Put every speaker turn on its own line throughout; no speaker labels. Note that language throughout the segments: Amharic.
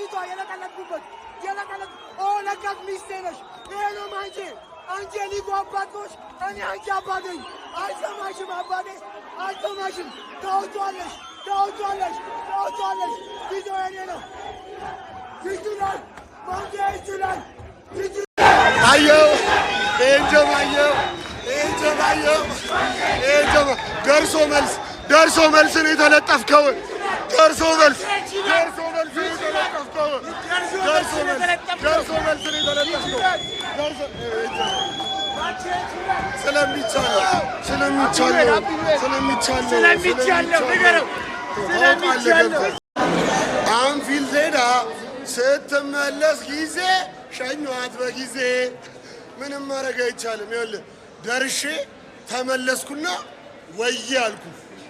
አሮጊቷ የለቀለቁበት ኦ ለካት ሚስቴ ነሽ ይሄ ነው ማንቺ አንቺ ሊጎ አባቶች እኔ አንቺ አባቶኝ አልሰማሽም አባቴ አልሰማሽም ታውቷለሽ ቪዲዮ የኔ ነው ይችላል ማንቺ ይችላል
አየው ደርሶ መልስ ነው የተለጠፍከው ደርሶ መልስ ስለሚቻለው አንፊልድ ሄዳ ስትመለስ ጊዜ ሸኟት በጊዜ ምንም ማድረግ አይቻልም። ይኸውልህ ደርሼ ተመለስኩና ወዬ አልኩ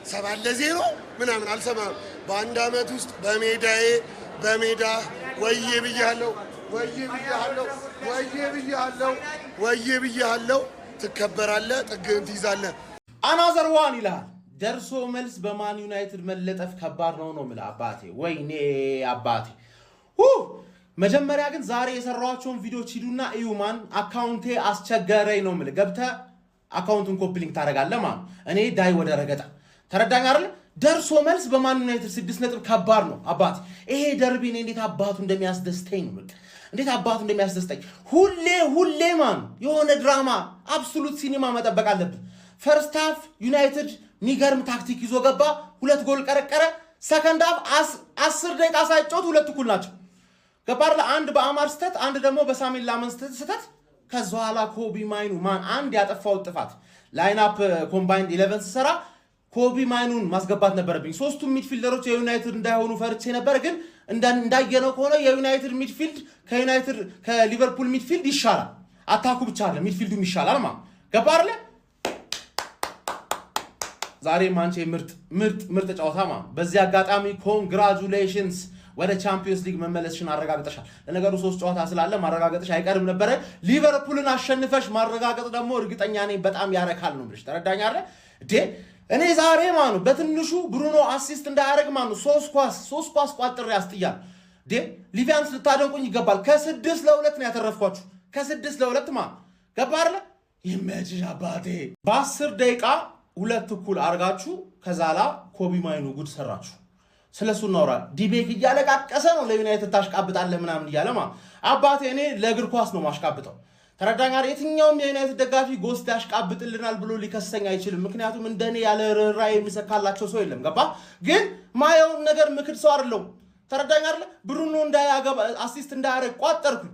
7-0 ምናምን አልሰማም። በአንድ ዓመት ውስጥ በሜዳ ወዬ ብያለሁ። ትከበራለህ፣ ጥግህን ትይዛለህ።
አናዘር ዋን ይላል። ደርሶ መልስ በማን ዩናይትድ መለጠፍ ከባድ ነው የምልህ አባቴ። ወይኔ አባቴ መጀመሪያ ግን ዛሬ የሰራኋቸውን ቪዲዮዎች ሂዱና እዩማን አካውንቴ አስቸገረኝ ነው የምልህ። ገብተህ አካውንቱን ኮፒ ሊንክ ታደርጋለህ ማለት እኔ ዳይ ወደ ረገጣ ተረዳኝ አይደል? ደርሶ መልስ በማን ዩናይትድ 6 ነጥብ ከባድ ነው አባቴ። ይሄ ደርቢ እኔ እንዴት አባቱ እንደሚያስደስተኝ ነው በቃ እንዴት አባቱ እንደሚያስደስተኝ። ሁሌ ማን የሆነ ድራማ አብሶሉት ሲኒማ መጠበቅ አለብን። ፈርስት ሃፍ ዩናይትድ ሚገርም ታክቲክ ይዞ ገባ፣ 2 ጎል ቀረቀረ። ሰከንድ ሃፍ 10 ደቂቃ ሳይጫወት 2 እኩል ናቸው። ገባር ለአንድ በአማር ስተት አንድ ደግሞ በሳሚን ላመን ስተት ከዛ ኋላ ኮቢ ማይኑ ማን አንድ ያጠፋው ጥፋት ላይን አፕ ኮምባይንድ 11 ሰራ ኮቢ ማይኑን ማስገባት ነበረብኝ። ሶስቱም ሚድፊልደሮች የዩናይትድ እንዳይሆኑ ፈርቼ ነበር፣ ግን እንዳየነው ከሆነ የዩናይትድ ሚድፊልድ ከሊቨርፑል ሚድፊልድ ይሻላል። አታኩ ብቻ አይደለም ሚድፊልዱም ይሻላል ማለት ገባር ለ ዛሬ ማንቼ ምርጥ ጨዋታ ማለት በዚህ አጋጣሚ ኮንግራቹሌሽንስ ወደ ቻምፒየንስ ሊግ መመለስሽን አረጋግጠሻል። ለነገሩ 3 ጨዋታ ስላለ ማረጋገጥሽ አይቀርም ነበር። ሊቨርፑልን አሸንፈሽ ማረጋገጥ ደግሞ እርግጠኛ ነኝ በጣም ያረካል ነው ብለሽ ተረዳኝ አይደል እንዴ? እኔ ዛሬ ማኑ በትንሹ ብሩኖ አሲስት እንዳያረግ ማኑ 3 ኳስ ቋጥሬ ያስጥያል እንዴ። ሊቪያንስ ልታደንቁኝ ይገባል። ከ6-2 ነው ያተረፍኳችሁ። ከ6-2 ማን ገባ አይደል? ይመችሽ አባቴ። በ10 ደቂቃ 2 እኩል አርጋችሁ ከዛላ ኮቢ ማይኑ ጉድ ሰራችሁ። ስለሱ እናውራ። ዲቤክ እያለቃቀሰ ነው ለዩናይትድ ታሽቃብጣለህ ምናምን እያለ ማለት አባቴ እኔ ለእግር ኳስ ነው ማሽቃብጠው ተረዳኝ አይደል? የትኛውም የዩናይትድ ደጋፊ ጎስት ያሽቃብጥልናል ብሎ ሊከሰኝ አይችልም። ምክንያቱም እንደኔ ያለ ራይ የሚሰካላቸው ሰው የለም። ገባ ግን ማየውን ነገር ምክድ ሰው አይደለም። ተረዳኝ አይደል? ብሩኖ እንዳያገባ አሲስት እንዳያረግ ቋጠርኩኝ።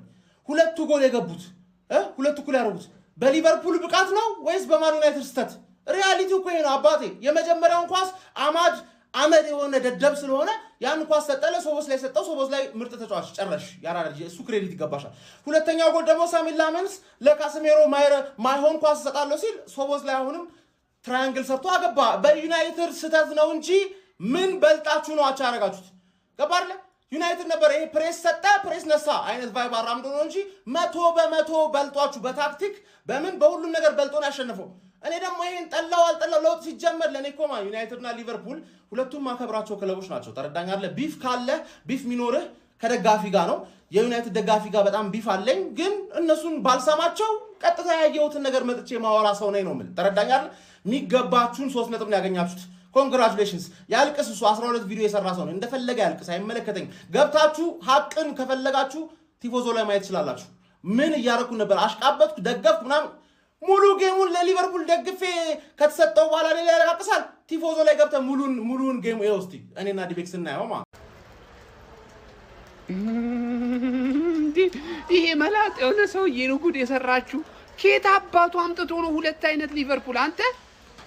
2 ጎል የገቡት 2 እኩል ያደረጉት በሊቨርፑል ብቃት ነው ወይስ በማን ዩናይትድ ስተት? ሪያሊቲው እኮ ይሄ ነው አባቴ። የመጀመሪያውን ኳስ አመድ የሆነ ደደብ ስለሆነ ያን ኳስ ሰጠለ ሶቦስ ላይ ሰጠው። ሶቦስ ላይ ምርጥ ተጫዋች ጨረሽ ያራዳ እሱ ክሬዲት ይገባሻል። ሁለተኛው ጎል ደግሞ ሳሚን ላመንስ ለካስሜሮ ማይሆን ኳስ ሰጣለው ሲል ሶቦስ ላይ አሁንም ትራያንግል ሰርቶ አገባ። በዩናይትድ ስተት ነው እንጂ ምን በልጣችሁ ነው አቻ ያረጋችሁት? ገባርለ ዩናይትድ ነበር ይሄ ፕሬስ ሰጠ ፕሬስ ነሳ አይነት ቫይብ አራምዶ ነው እንጂ 100% በልጧችሁ በታክቲክ በሁሉም ነገር በልጦ ነው ያሸነፈው። እኔ ደግሞ ይሄን ጠላው አልጠላው ለውጥ ሲጀመር ለኔ ኮማ ዩናይትድና ሊቨርፑል ሁለቱም ማከብራቸው ክለቦች ናቸው። ተረዳኝ አይደል? ቢፍ ካለ ቢፍ ሚኖርህ ከደጋፊ ጋር ነው። የዩናይትድ ደጋፊ ጋር በጣም ቢፍ አለኝ፣ ግን እነሱን ባልሰማቸው ቀጥታ ያየሁትን ነገር መጥቼ ማወራ ሰው ነኝ ነው የምልህ። ተረዳኝ አይደል? የሚገባችሁን 3 ነጥብ ነው ያገኛችሁት። ኮንግራቹሌሽንስ። ያልቅስ እሱ 12 ቪዲዮ የሰራ ሰው ነው። እንደፈለገ ያልቅስ አይመለከተኝ። ገብታችሁ ሀቅን ከፈለጋችሁ ቲፎዞ ላይ ማየት ትችላላችሁ። ምን እያረኩ ነበር? አሽቃበጥኩ፣ ደገፍኩ ምናምን ሙሉ ጌሙን ለሊቨርፑል ደግፌ ከተሰጠው በኋላ ላይ ያረጋግሳል። ቲፎዞ ላይ ገብተ ሙሉን ጌም ይወስቲ እኔና ዲቤክስ እናየው ማለት
ይሄ መላጥ የሆነ ሰውዬ ነው ጉድ የሰራችሁ። ኬት አባቱ አምጥቶ ነው 2 አይነት ሊቨርፑል አንተ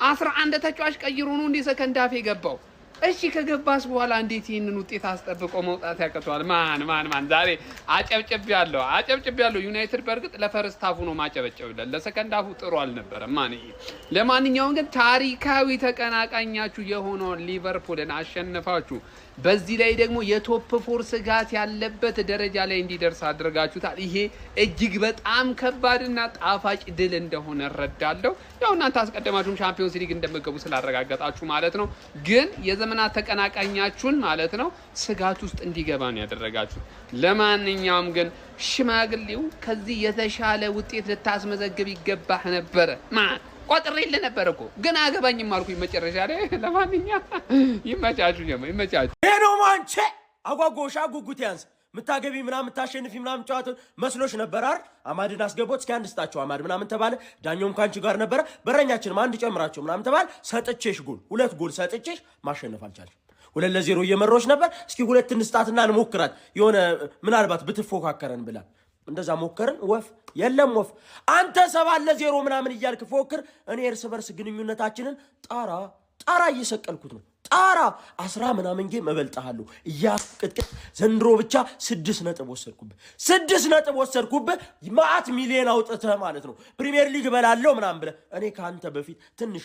11 ተጫዋች ቀይሮ ነው እንደ ሰከንድ ሃፍ የገባው። እሺ ከገባስ በኋላ እንዴት ይሄንን ውጤት አስጠብቆ መውጣት ያቀቷል? ማን ዛሬ አጨብጨብያለሁ። ዩናይትድ በርግጥ ለፈርስት ሃፉ ነው ማጨበጨብለን፣ ለሰከንድ ሃፉ ጥሩ አልነበረም። ለማንኛውም ግን ታሪካዊ ተቀናቃኛችሁ የሆነውን ሊቨርፑልን አሸንፋችሁ በዚህ ላይ ደግሞ የቶፕ ፎር ስጋት ያለበት ደረጃ ላይ እንዲደርስ አድርጋችሁታል። ይሄ እጅግ በጣም ከባድና ጣፋጭ ድል እንደሆነ እረዳለሁ። ያው እናንተ አስቀደማችሁም ቻምፒዮንስ ሊግ እንደምትገቡ ስላረጋገጣችሁ ማለት ነው። ግን የዘመናት ተቀናቃኛችሁን ማለት ነው ስጋት ውስጥ እንዲገባ ነው ያደረጋችሁ። ለማንኛውም ግን ሽማግሌው ከዚህ የተሻለ ውጤት ልታስመዘግብ ይገባህ ነበረ። ማን ቆጥሬልህ ነበር እኮ ግን አገባኝም አልኩኝ መጨረሻ ላይ። ለማንኛውም ይመቻችሁ ይመቻችሁ።
ሄዶ ማንቼ አጓጎሻ ጉጉት ያንስ ምታገቢ ምናምን ምታሸንፊ ምናምን ጨዋታ መስሎሽ ነበር አይደል? አማድን አስገቦት እስኪ አንድ ስጣቸው አማድ ምናምን ተባለ። ዳኛውም ካንቺ ጋር ነበር። በረኛችንም አንድ ጨምራቸው ምናምን ተባለ። ሰጥቼሽ ጎል 2 ጎል ሰጥቼሽ ማሸነፍ አልቻልሽ። 2-0 እየመሮች ነበር። እስኪ 2 እንስጣትና እንሞክራት የሆነ ምናልባት ብትፎካከረን ብላ እንደዛ ሞከርን። ወፍ የለም ወፍ። አንተ 7-0 ምናምን እያልክ ፎክር። እኔ እርስ በርስ ግንኙነታችንን ጣራ እየሰቀልኩት ነው። ጣራ 10 ምናምን ጌም እበልጥሃለሁ እያቅጥቅጥ ዘንድሮ ብቻ 6 ነጥብ ወሰድኩብህ። ማአት ሚሊዮን አውጥተህ ማለት ነው ፕሪሚየር ሊግ እበላለሁ ምናምን ብለህ እኔ ከአንተ በፊት ትንሽ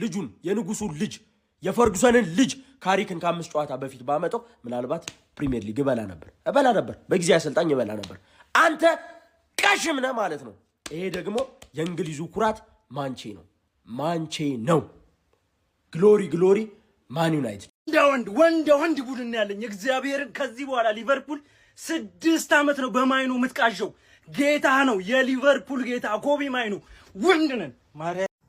ልጁን የንጉሱን ልጅ የፈርጉሰንን ልጅ ካሪክን ከ5 ጨዋታ በፊት ባመጣው ምናልባት ፕሪሚየር ሊግ እበላ ነበር። በጊዜ አሰልጣኝ እበላ ነበር። አንተ ቀሽም ነህ ማለት ነው። ይሄ ደግሞ የእንግሊዙ ኩራት ማንቼ ነው። ግሎሪ ማን ዩናይትድ።
ወንድ ቡድን ያለኝ እግዚአብሔርን። ከዚህ በኋላ ሊቨርፑል 6 ዓመት ነው በማይኑ የምትቃዠው። ጌታ ነው የሊቨርፑል ጌታ ኮቢ ማይኑ። ወንድ ነን።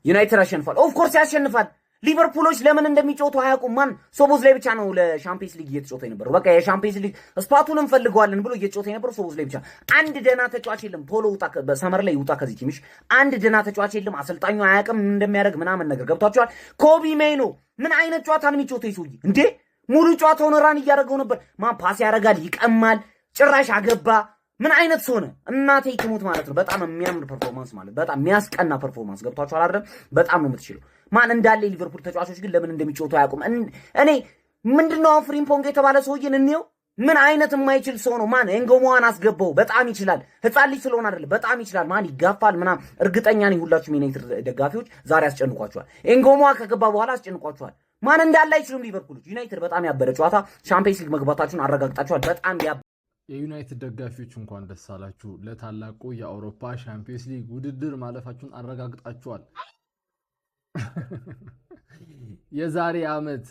ዩናይትድ አሸንፏል። ኦፍ ኮርስ ያሸንፋል። ሊቨርፑሎች ለምን እንደሚጫወቱ አያውቁም። ማን ሶቦዝ ላይ ብቻ ነው ለሻምፒየንስ ሊግ እየተጫወተ የነበረው። በቃ የሻምፒየንስ ሊግ ስፓቱን እንፈልገዋለን ብሎ እየተጫወተ የነበረው ሶቦዝ ላይ ብቻ። አንድ ደና ተጫዋች የለም። ቶሎ ውጣ፣ በሰመር ላይ ውጣ ከዚህ ቲምሽ። አንድ ደና ተጫዋች የለም። አሰልጣኙ አያውቅም እንደሚያደርግ ምናምን ነገር ገብቷቸዋል። ኮቢ ሜይኖ ምን አይነት ጨዋታ ነው የሚጫወተው ይሰውይ እንዴ? ሙሉ ጨዋታውን ራን እያደረገው ነበር። ማን ፓስ ያደርጋል፣ ይቀማል፣ ጭራሽ አገባ። ምን አይነት ሰው ነው? እናቴ ይክሙት ማለት ነው። በጣም የሚያምር ፐርፎርማንስ ማለት በጣም የሚያስቀና ፐርፎርማንስ ገብቷቸዋል አይደል? በጣም ነው የምትችለው። ማን እንዳለ ሊቨርፑል ተጫዋቾች ግን ለምን እንደሚጫወቱ አያውቁም። እኔ ምንድነው ፍሪምፖንግ የተባለ ሰውዬን እንየው። ምን አይነት የማይችል ሰው ነው? ማን ኤንጎሞዋን አስገባው። በጣም ይችላል። ህፃን ልጅ ስለሆነ አይደለም፣ በጣም ይችላል። ማን ይጋፋል ምናምን። እርግጠኛ ነኝ ሁላችሁም የዩናይትድ ደጋፊዎች ዛሬ አስጨንቋቸዋል። ኤንጎሞዋ ከገባ በኋላ አስጨንቋቸዋል። ማን እንዳለ አይችሉም ሊቨርፑሎች። ዩናይትድ በጣም ያበረ ጨዋታ ሻምፒየንስ ሊግ መግባታችሁን አረጋግጣችኋል። በጣም
የዩናይትድ ደጋፊዎች እንኳን ደስ አላችሁ። ለታላቁ የአውሮፓ ሻምፒየንስ ሊግ ውድድር ማለፋችሁን አረጋግጣችኋል። የዛሬ ዓመት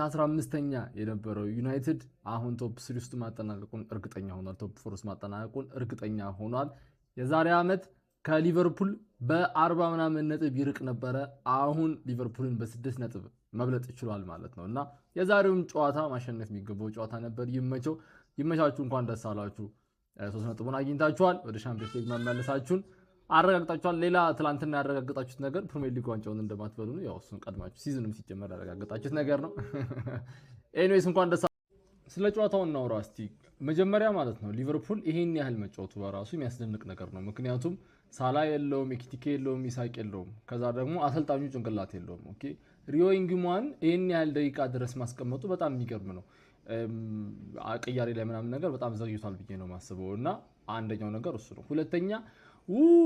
15ኛ የነበረው ዩናይትድ አሁን ቶፕ 3 ውስጥ ማጠናቀቁን እርግጠኛ ሆኗል። ቶፕ 4 ውስጥ ማጠናቀቁን እርግጠኛ ሆኗል። የዛሬ ዓመት ከሊቨርፑል በ40 ምናምን ነጥብ ይርቅ ነበረ። አሁን ሊቨርፑልን በ6 ነጥብ መብለጥ ይችላል ማለት ነው እና የዛሬውን ጨዋታ ማሸነፍ የሚገባው ጨዋታ ነበር። ይመቻችሁ፣ እንኳን ደስ አላችሁ። 3 ነጥቡን አግኝታችኋል። ወደ ሻምፒዮንስ ሊግ መመለሳችሁን አረጋግጣችኋል። ሌላ ትላንትና ያረጋግጣችሁት ነገር ፕሪሚየር ሊግ ዋንጫውን እንደማትበሉ ነው። ያው እሱን ቀድማችሁ ሲዝንም ሲጀመር ያረጋግጣችሁት ነገር ነው። ኤኒዌይስ እንኳን ደስ ስለ ጨዋታው እናውራ እስቲ። መጀመሪያ ማለት ነው ሊቨርፑል ይሄን ያህል መጫወቱ በራሱ የሚያስደንቅ ነገር ነው። ምክንያቱም ሳላ የለውም፣ ኤኪቲኬ የለውም፣ ኢሳቅ የለውም፣ ከዛ ደግሞ አሰልጣኙ ጭንቅላት የለውም። ኦኬ ሪዮ ኢንግማን ይሄን ያህል ደቂቃ ድረስ ማስቀመጡ በጣም የሚገርም ነው። ቅያሬ ላይ ምናምን ነገር በጣም ዘግይቷል ብዬ ነው ማስበው እና አንደኛው ነገር እሱ ነው። ሁለተኛ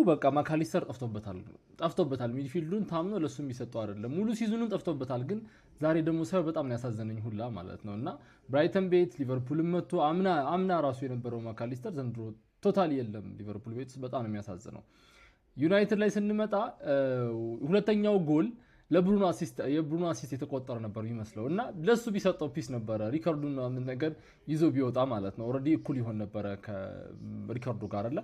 በቃ ማካሊስተር ጠፍቶበታል። ሚድፊልዱን ታምኖ ለሱ የሚሰጠው አይደለም። ሙሉ ሲዝኑን ጠፍቶበታል። ግን ዛሬ ደግሞ ሳይው በጣም ነው ያሳዘነኝ ሁላ ማለት ነው እና ብራይተን ቤት ሊቨርፑልን መጥቶ አምና ራሱ የነበረው ማካሊስተር ዘንድሮ ቶታሊ የለም ሊቨርፑል ቤት። በጣም ነው የሚያሳዝነው። ዩናይትድ ላይ ስንመጣ ሁለተኛው ጎል ለብሩኖ አሲስት የተቆጠረ ነበር የሚመስለው እና ለሱ ቢሰጠው ፒስ ነበረ። ሪካርዱን ምን ነገር ይዞ ቢወጣ ማለት ነው ኦሬዲ እኩል ይሆን ነበረ ከሪካርዱ ጋር አለ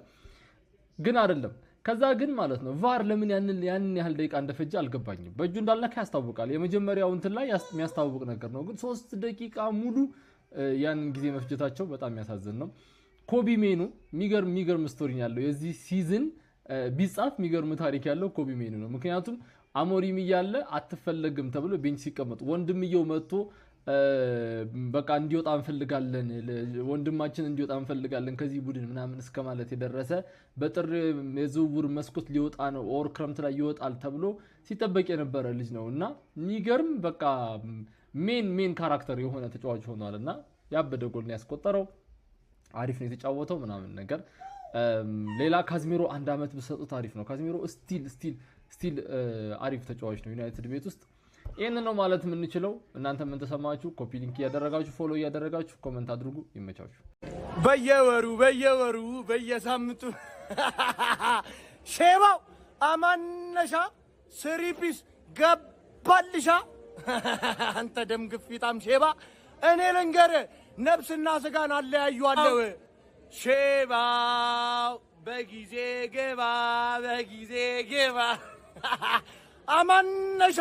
ግን አይደለም። ከዛ ግን ማለት ነው ቫር ለምን ያንን ያህል ደቂቃ እንደፈጀ አልገባኝም። በእጁ እንዳልነካ ያስታውቃል። የመጀመሪያው እንትን ላይ የሚያስታውቅ ነገር ነው። ግን 3 ደቂቃ ሙሉ ያንን ጊዜ መፍጀታቸው በጣም የሚያሳዝን ነው። ኮቢ ሜኑ የሚገርም ስቶሪ ያለው የዚህ ሲዝን ቢጻፍ የሚገርም ታሪክ ያለው ኮቢ ሜኑ ነው። ምክንያቱም አሞሪም እያለ አትፈለግም ተብሎ ቤንች ሲቀመጡ ወንድምየው መጥቶ በቃ እንዲወጣ እንፈልጋለን፣ ወንድማችን እንዲወጣ እንፈልጋለን ከዚህ ቡድን ምናምን እስከ ማለት የደረሰ በጥር የዝውውር መስኮት ሊወጣ ነው ኦር ክረምት ላይ ይወጣል ተብሎ ሲጠበቅ የነበረ ልጅ ነው እና የሚገርም በቃ ሜን ካራክተር የሆነ ተጫዋች ሆኗልና ያበደ ጎል ነው ያስቆጠረው። አሪፍ ነው የተጫወተው ምናምን ነገር። ሌላ ካዝሚሮ 1 ዓመት በሰጡት አሪፍ ነው። ካዝሚሮ ስቲል አሪፍ ተጫዋች ነው ዩናይትድ ቤት ውስጥ ይሄንን ነው ማለት የምንችለው። እናንተ ምን ተሰማችሁ? ኮፒ ሊንክ ያደረጋችሁ ፎሎ ያደረጋችሁ ኮሜንት አድርጉ። ይመቻችሁ።
በየወሩ በየሳምንቱ ሼባው አማነሻ ስሪፒስ ገባልሻ አንተ ደም ግፊታም ሼባ እኔ ልንገርህ ነፍስና ስጋን አለያዩአለሁ። ሼባው በጊዜ ገባ አማነሻ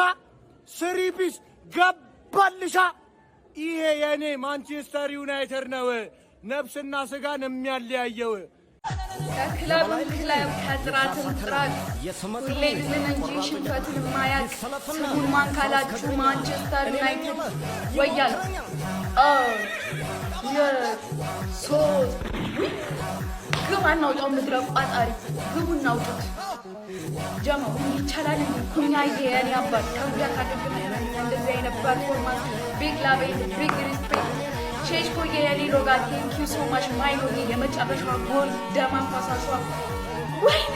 ስሪፒስ ገባልሻ። ይሄ የኔ ማንቸስተር ዩናይትድ ነው ነፍስና ስጋን የሚያለያየው።
ከክለብ ከጥራትም ጥራት ሁሌ ድልን እንጂ ሽንፈትን ማያቅ ስሙን ማን ካላችሁ ማንቸስተር ዩናይትድ ወያል ግብ አናውጣው ምድረ ቋጣሪ ግቡ እናውጡት ጀማው ይቻላል እንዴ ኩኛ የኔ አባት ከዚያ ካደግመና እንደዚህ አይነት ፐርፎርማንስ ቢግ ላቭ ቢግ ሪስፔክት ቼሽኮ የሊሮ ጋር ቴንክ ዩ ሶ ማች ማይኖጌ የመጨረሻዋ ጎል ደም አፋሳሿ ወይኔ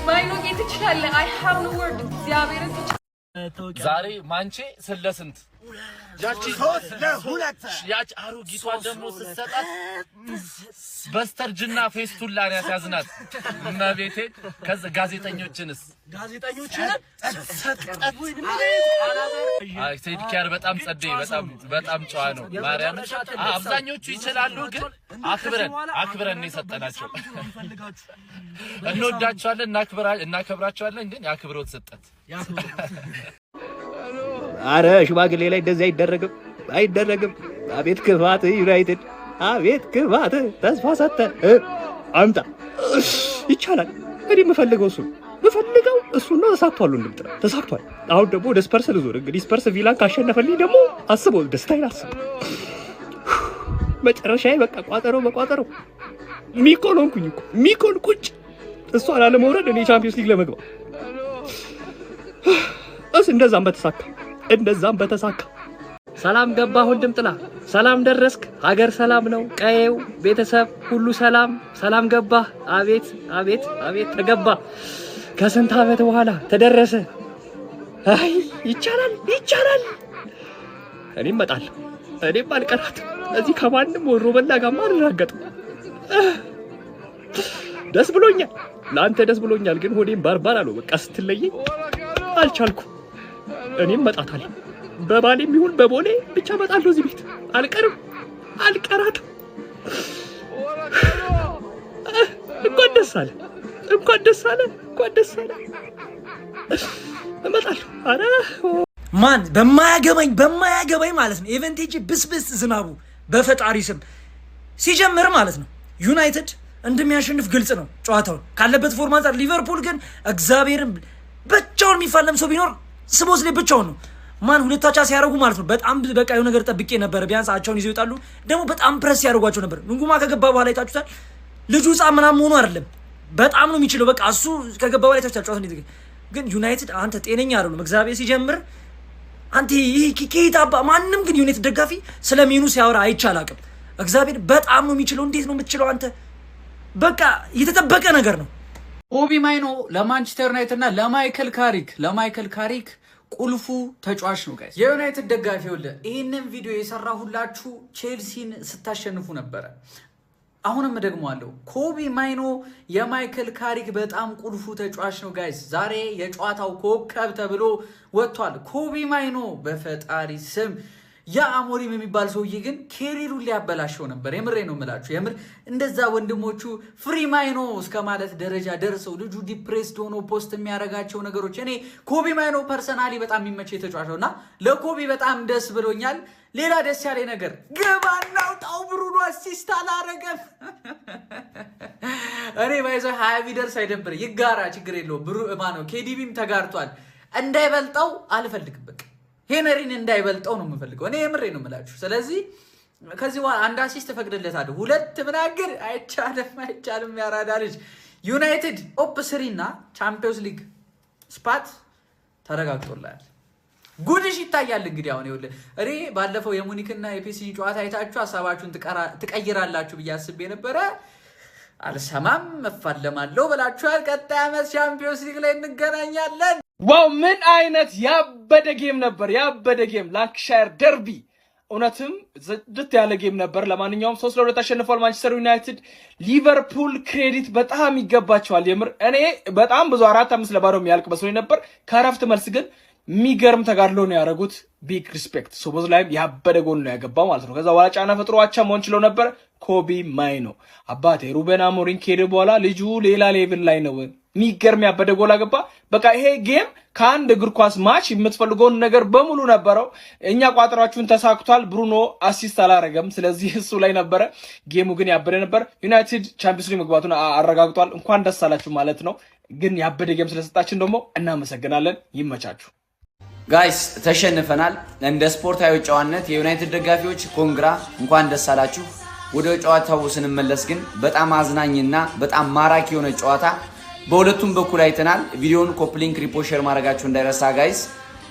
ማይኖጌ ትችላለህ አይ ሃቭ ኖ ወርድ እግዚአብሔርን
ዛሬ ማንቼ ስለስንት ያቺ 3-2 ያቺ አሮጊቷ ደግሞ ስትሰጣት በስተርጅና ፌስቱላን ያስያዝናት እመቤቴ። ከዛ ጋዜጠኞችን ቴዲ ኬር በጣም ጸደይ በጣም ጨዋ ነው። ማርያም አብዛኞቹ ይችላሉ፣ ግን አክብረን የሰጠናቸው እንወዳቸዋለን፣ እናከብራቸዋለን፣ ግን ያክብሮት ሰጠት።
አረ ሽማግሌ ላይ እንደዚህ አይደረግም። አቤት ክፋት ዩናይትድ፣ አቤት ክፋት። ተስፋ ሰጠ አምጣ ይቻላል። እኔ የምፈልገው እሱ ነው። ተሳክቷል። አሁን ደግሞ ወደ ስፐርስ ልዞር። እንግዲህ ስፐርስ ቪላን ካሸነፈልኝ ደግሞ አስበው፣ ደስታዬን አስበው። መጨረሻዬ በቃ ቋጠሮ በቋጠሮ ሚኮን ሆንኩኝ እኮ ሚኮን ቁጭ እሷ ላለመውረድ እኔ ቻምፒዮንስ ሊግ ለመግባት እንደዛም በተሳካ ሰላም ገባ። ወንድም ጥላ ሰላም ደረስክ። ሀገር ሰላም ነው። ቀየው ቤተሰብ ሁሉ ሰላም ገባ። አቤት ተገባ። ከስንት ዓመት በኋላ ተደረሰ። አይ ይቻላል። እኔም እመጣለሁ። እኔም አልቀራትም። እዚህ ከማንም ወሮ በላ ጋር ማልራገጥ። ደስ ብሎኛል፣ ለአንተ ደስ ብሎኛል፣ ግን ሆዴም ባርባር አለው። በቃ ስትለየኝ አልቻልኩም። እኔም እመጣታለሁ። በባሌም ይሁን በቦሌ ብቻ እመጣለሁ። እዚህ ቤት አልቀራትም። እንኳን ደስ አለ። እመጣለሁ። አረ
ማን በማያገባኝ ማለት ነው። ኢቨንቴጅ ብስብስ ዝናቡ በፈጣሪ ስም ሲጀምር ማለት ነው ዩናይትድ እንደሚያሸንፍ ግልጽ ነው ጨዋታውን ካለበት ፎርም አንፃር። ሊቨርፑል ግን እግዚአብሔርን ብቻውን የሚፋለም ሰው ቢኖር ስቦስ ላይ ብቻውን ነው። ማን ሁለታቻ ሲያደርጉ ማለት ነው በጣም በቃ የሆነ ነገር ጠብቄ ነበር። ቢያንስ አቻውን ይዘው ይወጣሉ። ደግሞ በጣም ፕረስ ያደርጓቸው ነበር። ንጉማ ከገባ በኋላ ይታችሁታል። ልጁ ህፃን ምናምን ሆኖ አይደለም፣ በጣም ነው የሚችለው። በቃ እሱ ከገባ በኋላ ይታችሁታል ጨዋታው። ግን ዩናይትድ አንተ ጤነኛ አይደለም። እግዚአብሔር ሲጀምር አንተ ይሄ ኬታባ ማንም ግን ዩናይትድ ደጋፊ ስለሚኑ ሲያወራ አይቻላቅም። እግዚአብሔር በጣም ነው የሚችለው። እንዴት ነው የምትችለው አንተ? በቃ የተጠበቀ ነገር ነው።
ኮቢ ማይኖ ለማንቸስተር ዩናይትድ እና ለማይክል ካሪክ ቁልፉ ተጫዋች ነው ጋይስ። የዩናይትድ ደጋፊ ወለ ይሄንን ቪዲዮ የሰራሁላችሁ ቼልሲን ስታሸንፉ ነበረ። አሁንም ደግሞ አለው ኮቢ ማይኖ የማይክል ካሪክ በጣም ቁልፉ ተጫዋች ነው ጋይስ። ዛሬ የጨዋታው ኮከብ ተብሎ ወጥቷል ኮቢ ማይኖ። በፈጣሪ ስም የአሞሪም የሚባል ሰውዬ ግን ኬሪሩን ሊያበላሸው ነበር። የምሬ ነው የምላችሁ። የምር እንደዛ ወንድሞቹ ፍሪ ማይኖ እስከ ማለት ደረጃ ደርሰው ልጁ ዲፕሬስድ ሆኖ ፖስት የሚያደርጋቸው ነገሮች እኔ ኮቢ ማይኖ ፐርሰናሊ በጣም የሚመቸው የተጫዋች ነውና ለኮቢ በጣም ደስ ብሎኛል። ሌላ ደስ ያለ ነገር ገባናው ጣው ብሩኖ አሲስት አላረገም። እኔ ባይዘ 20 ቪደርስ አይደብር ይጋራ ችግር የለው። ብሩ ማነው ኬዲቢም ተጋርቷል። እንዳይበልጣው አልፈልግም። በቃ ሄነሪን እንዳይበልጣው ነው የምፈልገው። እኔ የምሬ ነው የምላችሁ። ስለዚህ ከዚህ በኋላ አንድ አሲስት ተፈቅደለታለሁ። ሁለት ምናገር አይቻልም። ያራዳ ልጅ ዩናይትድ ኦፕ 3 እና ቻምፒዮንስ ሊግ ስፓት ተረጋግጦላል። ጉድሽ ይታያል። እንግዲህ አሁን ይኸውልህ እኔ ባለፈው የሙኒክና የፒኤስጂ ጨዋታ አይታችሁ ሐሳባችሁን ትቀይራላችሁ ብዬ አስቤ ነበረ። አልሰማም እፋለማለሁ ብላችኋል። ቀጣይ ዓመት ቻምፒዮንስ ሊግ ላይ እንገናኛለን።
ዋው ምን አይነት ያበደ ጌም ነበር! ያበደ ጌም ላንካሻየር ደርቢ እውነትም ዝድት ያለ ጌም ነበር። ለማንኛውም 3-2 አሸንፏል ማንቸስተር ዩናይትድ። ሊቨርፑል ክሬዲት በጣም ይገባቸዋል። የምር እኔ በጣም ብዙ 4-5 ለባዶ የሚያልቅ መስሎኝ ነበር። ከረፍት መልስ ግን የሚገርም ተጋድሎ ነው ያደረጉት። ቢግ ሪስፔክት። ሶቦዝ ላይም ያበደ ጎል ነው ያገባው ማለት ነው። ከዛ በኋላ ጫና ፈጥሮ አቻ መሆን ችለው ነበር። ኮቢ ማይኖ አባቴ ሩበን አሞሪም ከሄደ በኋላ ልጁ ሌላ ሌቭል ላይ ነው። የሚገርም ያበደ ጎል አገባ። በቃ ይሄ ጌም ከአንድ እግር ኳስ ማች የምትፈልገውን ነገር በሙሉ ነበረው። እኛ ቋጠሯችሁን ተሳክቷል። ብሩኖ አሲስት አላረገም፣ ስለዚህ እሱ ላይ ነበረ። ጌሙ ግን ያበደ ነበር። ዩናይትድ ቻምፒየንስ ሊግ መግባቱን አረጋግጧል። እንኳን ደስ አላችሁ ማለት ነው። ግን ያበደ ጌም ስለሰጣችን ደግሞ እናመሰግናለን። ይመቻችሁ
ጋይስ። ተሸንፈናል። እንደ ስፖርታዊ ጨዋነት የዩናይትድ ደጋፊዎች ኮንግራ፣ እንኳን ደስ አላችሁ። ወደ ጨዋታው ስንመለስ ግን በጣም አዝናኝና በጣም ማራኪ የሆነ ጨዋታ በሁለቱም በኩል አይተናል። ቪዲዮውን ኮፕሊንክ ሪፖርት ሼር ማድረጋችሁ እንዳይረሳ ጋይስ።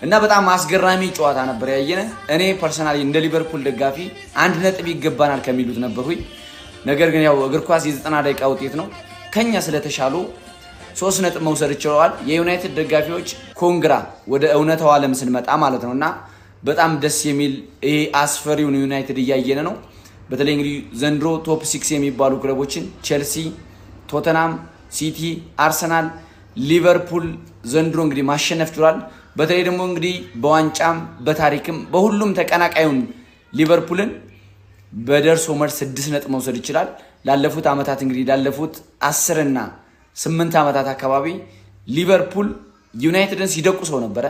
እና በጣም አስገራሚ ጨዋታ ነበር ያየነ። እኔ ፐርሰናሊ እንደ ሊቨርፑል ደጋፊ 1 ነጥብ ይገባናል ከሚሉት ነበርኩኝ። ነገር ግን ያው እግር ኳስ የ90 ደቂቃ ውጤት ነው። ከኛ ስለተሻሉ 3 ነጥብ መውሰድ ችለዋል። የዩናይትድ ደጋፊዎች ኮንግራ፣ ወደ እውነታው ዓለም ስንመጣ ማለት ነውና በጣም ደስ የሚል ይሄ አስፈሪውን ዩናይትድ እያየነ ነው። በተለይ እንግዲህ ዘንድሮ ቶፕ 6 የሚባሉ ክለቦችን ቼልሲ፣ ቶተናም፣ ሲቲ፣ አርሰናል፣ ሊቨርፑል ዘንድሮ እንግዲህ ማሸነፍ ችሏል። በተለይ ደግሞ እንግዲህ በዋንጫም በታሪክም በሁሉም ተቀናቃዩን ሊቨርፑልን በደርሶ መልስ 6 ነጥብ መውሰድ ይችላል። ላለፉት ዓመታት እንግዲህ ላለፉት 10 እና 8 ዓመታት አካባቢ ሊቨርፑል ዩናይትድን ሲደቁሰው ነበረ።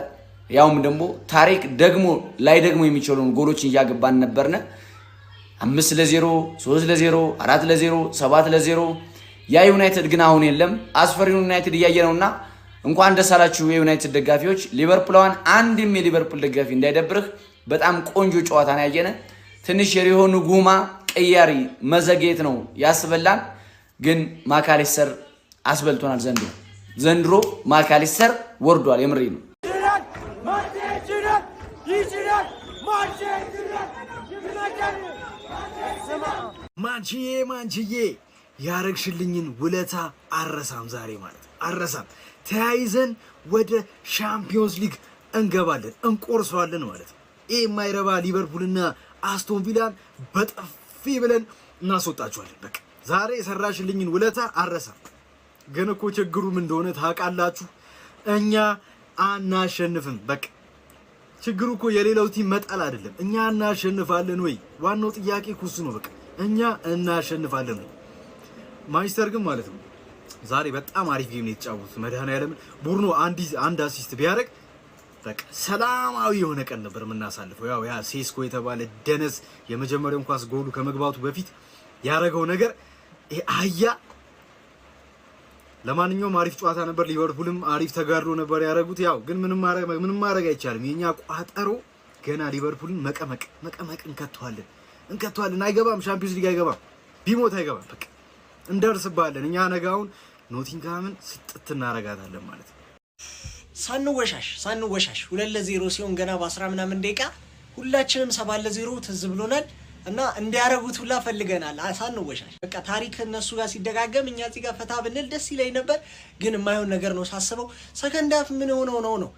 ያውም ደግሞ ታሪክ ደግሞ ላይ ደግሞ የሚችሉን ጎሎችን እያገባን ነበርነ። 5-0፣ 3-0፣ 4-0፣ 7-0። ያ ዩናይትድ ግን አሁን የለም። አስፈሪውን ዩናይትድ እያየነውና እንኳን ደስ አላችሁ የዩናይትድ ደጋፊዎች። ሊቨርፑላውያን አንድም የሊቨርፑል ደጋፊ እንዳይደብርህ በጣም ቆንጆ ጨዋታ ነው ያየነ። ትንሽ የሪሆኑ ጉማ ቀያሪ መዘግየት ነው ያስበላን፣ ግን ማካሊስተር አስበልቶናል። ዘንድሮ ማካሊስተር ወርዷል። የምሬ ነው።
ማንችዬ ያረግሽልኝን ውለታ አረሳም። ዛሬ ማለት አረሳም። ተያይዘን ወደ ሻምፒዮንስ ሊግ እንገባለን፣ እንቆርሰዋለን ማለት ነው። ይህ የማይረባ ሊቨርፑልና አስቶን ቪላን በጥፊ ብለን እናስወጣቸዋለን። በቃ ዛሬ የሰራሽልኝን ውለታ አረሳም። ግን እኮ ችግሩም እንደሆነ ታውቃላችሁ፣ እኛ አናሸንፍም። በቃ ችግሩ እኮ የሌላው ቲም መጣል አይደለም፣ እኛ እናሸንፋለን ወይ? ዋናው ጥያቄ እኮ እሱ ነው። በቃ እኛ እናሸንፋለን ወይ? ማንቸስተር ግን ማለት ነው ዛሬ በጣም አሪፍ ጌም ነው የተጫወቱት። መድኃኒዓለም ቡርኖ አንድ አሲስት ቢያደርግ በቃ ሰላማዊ የሆነ ቀን ነበር የምናሳልፈው። ያው ያ ሴስኮ የተባለ ደነስ የመጀመሪያውን ኳስ ጎሉ ከመግባቱ በፊት ያደረገው ነገር ይሄ አህያ። ለማንኛውም አሪፍ ጨዋታ ነበር። ሊቨርፑልም አሪፍ ተጋድሎ ነበር ያደረጉት። ያው ግን ምንም ማድረግ አይቻልም። የኛ ቋጠሮ ገና ሊቨርፑልን መቀመቅ እንከተዋለን። አይገባም፣ ሻምፒዮንስ ሊግ አይገባም፣ ቢሞት አይገባም። በቃ እንደርስባለን። እኛ ነጋውን ኖቲንግሃምን ስጥት እናረጋታለን ማለት ነው።
ሳንወሻሽ 2-0 ሲሆን ገና በ10 ምናምን ደቂቃ ሁላችንም 7-0 ትዝ ብሎናል እና እንዲያረጉት ሁላ ፈልገናል። ሳንወሻሽ በቃ ታሪክ እነሱ ጋር ሲደጋገም እኛ እዚህ ጋር ፈታ ብንል ደስ ይለኝ ነበር፣ ግን የማይሆን ነገር ነው ሳስበው። ሰከንድ ሃፍ ምን ሆነው ነው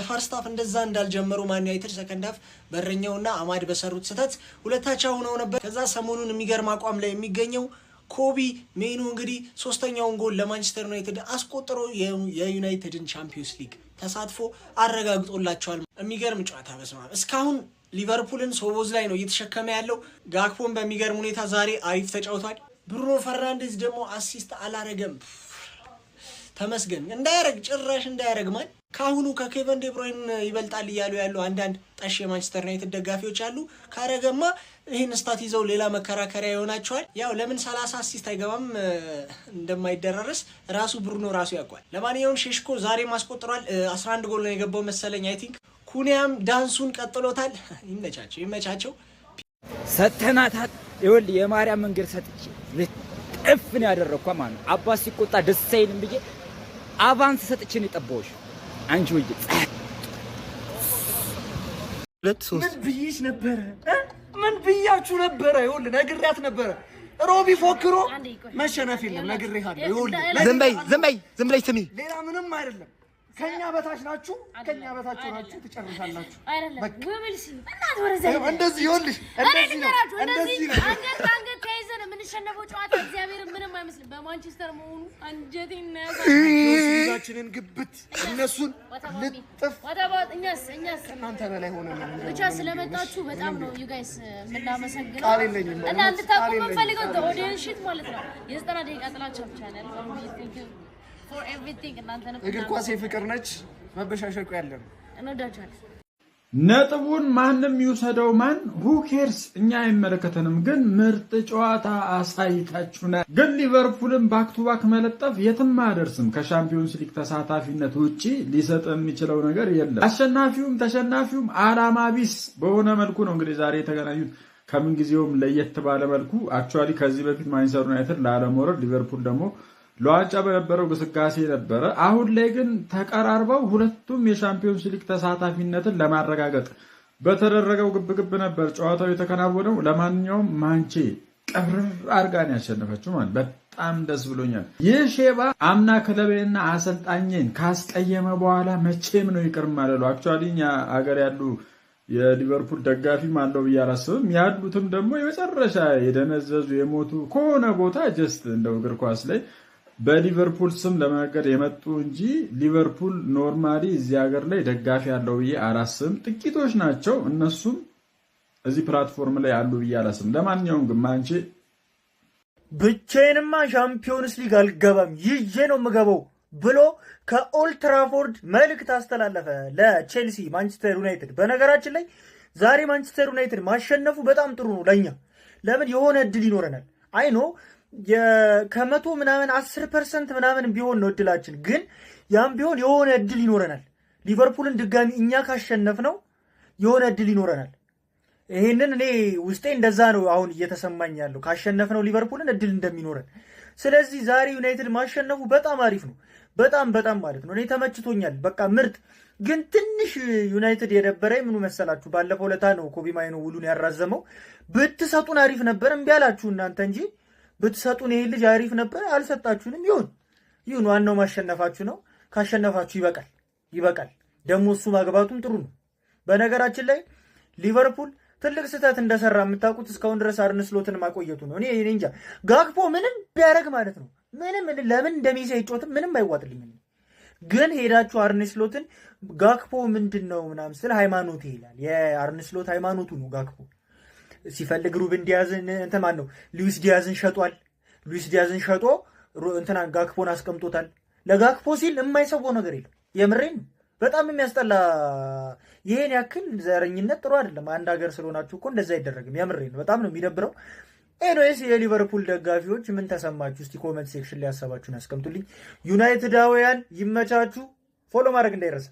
ፈርስት ሃፍ እንደዛ እንዳልጀመሩ ማን ዩናይትድ ሰከንድ ሃፍ በረኛውና አማድ በሰሩት ስህተት ሁለታቸው ሆነው ነበር። ከዛ ሰሞኑን የሚገርም አቋም ላይ የሚገኘው ኮቢ ሜኑ እንግዲህ 3ኛውን ጎል ለማንቸስተር ዩናይትድ አስቆጥሮ የዩናይትድን ቻምፒዮንስ ሊግ ተሳትፎ አረጋግጦላቸዋል። የሚገርም ጨዋታ በስማ እስካሁን ሊቨርፑልን ሶቦዝ ላይ ነው እየተሸከመ ያለው። ጋክፖን በሚገርም ሁኔታ ዛሬ አሪፍ ተጫውቷል። ብሩኖ ፈርናንዴዝ ደግሞ አሲስት አላረገም። ተመስገን ጭራሽ እንዳያረግ ማን ካሁኑ ከኬቨን ዴ ብሮይን ይበልጣል እያሉ ያሉ አንዳንድ ጠሽ የማንቸስተር ዩናይትድ ደጋፊዎች አሉ። ካረገማ ይህን ስታት ይዘው ሌላ መከራከሪያ ይሆናቸዋል። ያው ለምን 30 አሲስት አይገባም እንደማይደረረስ ራሱ ብሩኖ ራሱ ያውቋል። ለማንኛውም ሼሽኮ ዛሬ ማስቆጥሯል። 11 ጎል ነው የገባው መሰለኝ አይ ቲንክ። ኩኒያም ዳንሱን ቀጥሎታል። ይመቻቸው።
ሰተናታት ይኸውልህ የማርያም መንገድ ሰጥቼ ልጥፍ ነው ያደረኳ ማለት ነው። አባስ ሲቆጣ ደስ አይልም ብዬ አቫንስ ሰጥቼ ነው የጠባሁሽ። አንቺ ወይ
ምን ብዬሽ ነበረ? ምን ብያችሁ ነበረ? ይኸውልህ ነግሬያት ነበረ። ሮቢ ፎክሮ መሸነፍ የለም ነግሬሃለሁ። ይኸውልህ ዝም በይ ስሚ። ሌላ ምንም አይደለም።
ከኛ በታች ናችሁ ትጨርሳላችሁ።
አይደለም ወብልሲ እናት ወረዘ
እንደዚህ ይኸውልሽ እንደዚህ ነው
አንገት ተይዘን የምንሸነፈው ጨዋታ እግዚአብሔር ምንም አይመስልም። በማንቸስተር መሆኑ አንጀቴን
ያዛችንን ግብት እነሱን ልጥፍ
እኛስ
እናንተ በላይ ሆነን
ብቻ ስለመጣችሁ በጣም ነው you guys የምናመሰግነው። እና እንድታውቁ የምንፈልገው ኦዲየንስ ሺት ማለት ነው የ90 ደቂቃ ጥላቻ ብቻ ነው ያለው። for everything እናንተ ነው
እግር ኳስ የፍቅር ነች መበሻሸቁ ያለ ነው።
እንወዳችኋለን።
ነጥቡን ማንም ይውሰደው ማን who cares እኛ አይመለከተንም። ግን ምርጥ ጨዋታ አሳይታችሁናል። ግን ሊቨርፑልን ባክ ቱ ባክ መለጠፍ የትም አያደርስም። ከሻምፒዮንስ ሊግ ተሳታፊነት ውጪ ሊሰጥ የሚችለው ነገር የለም። አሸናፊውም ተሸናፊውም አላማ ቢስ በሆነ መልኩ ነው እንግዲህ ዛሬ የተገናኙት። ከምን ጊዜውም ለየት ባለ መልኩ አክቹአሊ ከዚህ በፊት ማንቸስተር ዩናይትድ ላለመውረድ ሊቨርፑል ደግሞ ለዋንጫ በነበረው ግስጋሴ ነበረ። አሁን ላይ ግን ተቀራርበው ሁለቱም የሻምፒዮንስ ሊግ ተሳታፊነትን ለማረጋገጥ በተደረገው ግብግብ ነበር ጨዋታው የተከናወነው። ለማንኛውም ማንቼ ቀብረር አርጋን ያሸነፈችው ማለት በጣም ደስ ብሎኛል። ይህ ሼባ አምና ክለቤና አሰልጣኝን ካስቀየመ በኋላ መቼም ነው ይቅር ማለሉ። አክቹአሊ እኛ ሀገር ያሉ የሊቨርፑል ደጋፊም አለው ብዬ አላስብም። ያሉትም ደግሞ የመጨረሻ የደነዘዙ የሞቱ ከሆነ ቦታ ጀስት እንደው እግር ኳስ ላይ በሊቨርፑል ስም ለመነገድ የመጡ እንጂ ሊቨርፑል ኖርማሊ እዚህ ሀገር ላይ ደጋፊ ያለው ብዬ አላስብም። ጥቂቶች ናቸው፣ እነሱም እዚህ ፕላትፎርም ላይ አሉ ብዬ አላስብም። ለማንኛውም ግን ማንቼ
ብቻዬንማ ሻምፒዮንስ ሊግ አልገባም ይዤ ነው የምገባው ብሎ ከኦልድ ትራፎርድ መልእክት አስተላለፈ ለቼልሲ ማንቸስተር ዩናይትድ። በነገራችን ላይ ዛሬ ማንቸስተር ዩናይትድ ማሸነፉ በጣም ጥሩ ነው ለኛ። ለምን የሆነ እድል ይኖረናል። አይኖ ከመቶ ምናምን 10% ምናምን ቢሆን ነው እድላችን፣ ግን ያም ቢሆን የሆነ እድል ይኖረናል። ሊቨርፑልን ድጋሚ እኛ ካሸነፍ ነው የሆነ እድል ይኖረናል። ይሄንን እኔ ውስጤ እንደዛ ነው አሁን እየተሰማኝ ያለው፣ ካሸነፍ ነው ሊቨርፑልን እድል እንደሚኖረን። ስለዚህ ዛሬ ዩናይትድ ማሸነፉ በጣም አሪፍ ነው፣ በጣም ማለት ነው። እኔ ተመችቶኛል፣ በቃ ምርጥ። ግን ትንሽ ዩናይትድ የደበረኝ ምኑ መሰላችሁ? ባለፈው ለታ ነው ኮቢ ማይኖ ውሉን ያራዘመው። ብትሰጡን አሪፍ ነበር፣ እምቢ አላችሁ እናንተ እንጂ ብትሰጡን ይሄ ልጅ አሪፍ ነበር። አልሰጣችሁንም። ይሁን ዋናው ማሸነፋችሁ ነው። ካሸነፋችሁ ይበቃል። ደግሞ እሱ ማግባቱም ጥሩ ነው። በነገራችን ላይ ሊቨርፑል ትልቅ ስህተት እንደሰራ የምታውቁት እስካሁን ድረስ አርነ ስሎትን ማቆየቱ ነው። እኔ እንጃ ጋክፖ ምንም ቢያደርግ ማለት ነው ለምን እንደሚሴ አይጮትም ምንም አይዋጥልኝም። ግን ሄዳችሁ አርነ ስሎትን ጋክፖ ምንድነው ምናምን ስለ ሃይማኖት ይላል። የአርነ ስሎት ሃይማኖቱ ነው ጋክፖ። ሲፈልግ ሩብን ዲያዝን እንተማን ነው ሉዊስ ዲያዝን ሸጧል። ሉዊስ ዲያዝን ሸጦ እንተና ጋክፖን አስቀምጦታል። ለጋክፖ ሲል የማይሰው ነገር የለም። የምሬን በጣም የሚያስጠላ። ይሄን ያክል ዘረኝነት ጥሩ አይደለም። አንድ ሀገር ስለሆናችሁ እኮ እንደዛ አይደረግም። የምሬን በጣም ነው የሚደብረው። ኤኒዌይስ የሊቨርፑል ደጋፊዎች ምን ተሰማችሁ? እስቲ ኮሜንት ሴክሽን ላይ ሀሳባችሁን ያስቀምጡልኝ። ዩናይትዳውያን ይመቻችሁ። ፎሎ ማድረግ እንዳይረሳ።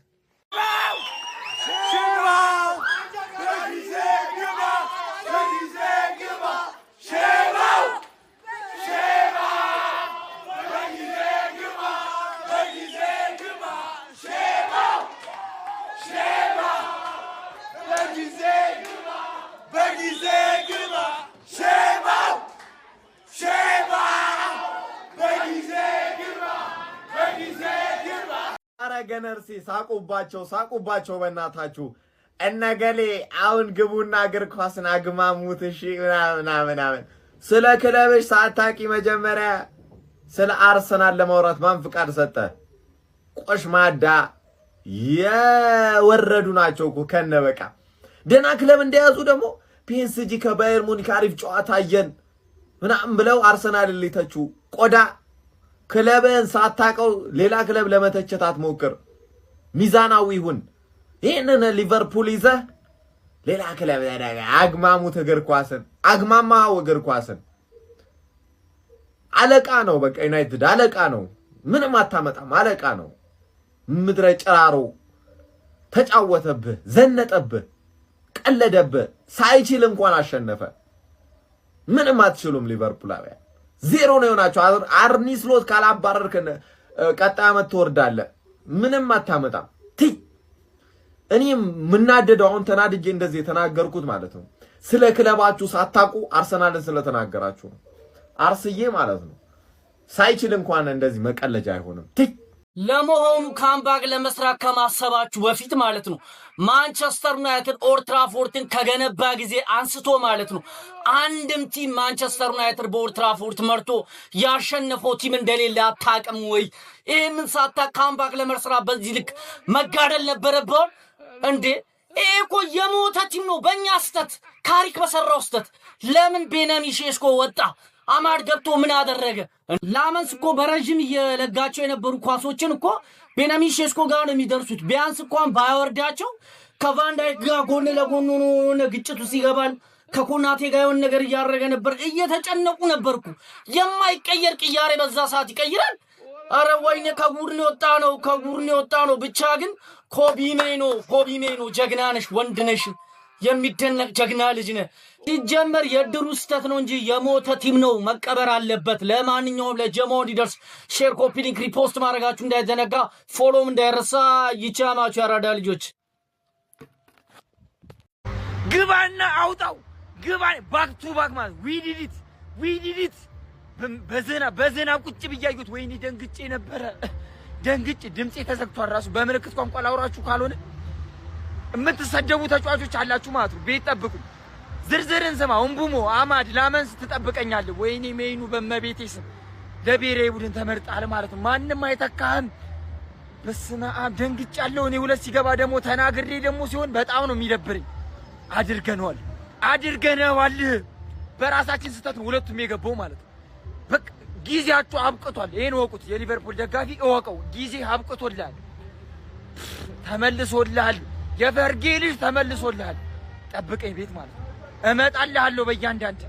ገነርሲ ሳቁባቸው በእናታችሁ እነገሌ አሁን ግቡና እግር ኳስን አግማሙት። እሺ ምናምን ስለ ክለብሽ ሳታቂ መጀመሪያ ስለ አርሰናል ለማውራት ማን ፍቃድ ሰጠ? ቆሽማዳ የወረዱ ናቸው እኮ ከነበቃ ደና ክለብ እንደያዙ ደግሞ ፒኤስጂ ከባየር ሙኒክ አሪፍ ጨዋታ አየን ምናምን ብለው አርሰናል ሊተቹ ቆዳ ክለብን ሳታቀው ሌላ ክለብ ለመተቸት አትሞክር። ሚዛናዊ ሁን። ይሄንን ሊቨርፑል ይዘህ ሌላ ክለብ አግማሙት እግር ኳስን አግማማው እግር ኳስን አለቃ ነው። በቃ ዩናይትድ አለቃ ነው። ምንም አታመጣም። አለቃ ነው። ምድረ ጨራሮ ተጫወተብህ፣ ዘነጠብህ፣ ቀለደብህ። ሳይችል እንኳን አሸነፈ። ምንም አትችሉም ሊቨርፑላውያን። ዜሮ ነው የሆናችሁ። አርኒ ስሎት ካላባረርክ ቀጣይ ዓመት ትወርዳለህ። ምንም አታመጣም። እኔም ምናደደው አሁን ተናድጄ እንደዚህ የተናገርኩት ማለት ነው ስለ ክለባችሁ ሳታቁ አርሰናልን ስለተናገራችሁ ነው። አርስዬ ማለት ነው ሳይችል እንኳን እንደዚህ መቀለጃ አይሆንም።
ለመሆኑ ካምባክ ለመስራት ከማሰባችሁ በፊት ማለት ነው ማንቸስተር ዩናይትድ ኦልድ ትራፎርድን ከገነባ ጊዜ አንስቶ ማለት ነው አንድም ቲም ማንቸስተር ዩናይትድ በኦልድ ትራፎርድ መርቶ ያሸነፈው ቲም እንደሌለ አታውቅም ወይ? ይህንን ሳታውቅ ካምባክ ለመስራት በዚህ ልክ መጋደል ነበረብህ እንዴ? ይሄ እኮ የሞተ ቲም ነው። በእኛ ስተት ካሪክ በሰራው ስተት ለምን ቤንያሚን ሼስኮ ወጣ? አማድ ገብቶ ምን አደረገ? ላመንስ እኮ በረጅም እየለጋቸው የነበሩ ኳሶችን እኮ ቤንያሚን ሼስኮ ጋር ነው የሚደርሱት። ቢያንስ እንኳን ባያወርዳቸው ከቫንዳይክ ጋር ጎን ለጎን ሆኖ ግጭት ውስጥ ይገባል። ከኮናቴ ጋር የሆነ ነገር እያደረገ ነበር። እየተጨነቁ ነበርኩ። የማይቀየር ቅያሬ በዛ ሰዓት ይቀይራል። አረ ወይኔ ከጉርን የወጣ ነው። ብቻ ግን ኮቢ ሜኖ ጀግና ነሽ፣ ወንድ ነሽ፣ የሚደነቅ ጀግና ልጅ ነህ። ሲጀመር የድሩ ስተት ነው እንጂ የሞተ ቲም ነው፣ መቀበር አለበት። ለማንኛውም ለጀማው እንዲደርስ ሼር፣ ኮፒ ሊንክ፣ ሪፖስት ማድረጋችሁ እንዳይዘነጋ፣ ፎሎም እንዳይረሳ። ይቻማችሁ ያራዳ ልጆች።
ግባና አውጣው ግባ። ባክ ቱ ባክ ማለት ዊ ዲድ ኢት በዘና ቁጭ ብያዩት። ወይኔ ደንግጬ ነበረ። ድምጼ ተዘግቷል። ራሱ በምልክት ቋንቋ ላውራችሁ ካልሆነ የምትሰደቡ ተጫዋቾች አላችሁ ማለት ነው። ቤት ጠብቁኝ። ዝርዝርን ስማ። እምቡሞ አማድ ላመንስ ትጠብቀኛለህ። ወይኔ ሜኑ በመቤቴ ስም ለብሔራዊ ቡድን ተመርጣል ማለት ነው። ማንም አይተካህም። በስመ አብ ደንግጫለሁ። እኔ ሁለት ሲገባ ደግሞ ተናግሬ ደግሞ ሲሆን በጣም ነው የሚደብረኝ። አድርገነዋል። በራሳችን ስህተት ነው ሁለቱም የገባው ማለት ነው። በቃ ጊዜያችሁ አብቅቷል። ይሄን ወቁት። የሊቨርፑል ደጋፊ እወቀው። ጊዜ አብቅቶልሃል፣ ተመልሶልሃል። የፈርጌ ልጅ ተመልሶልሃል። ጠብቀኝ ቤት ማለት ነው። እመጣልሃለሁ በእያንዳንድ።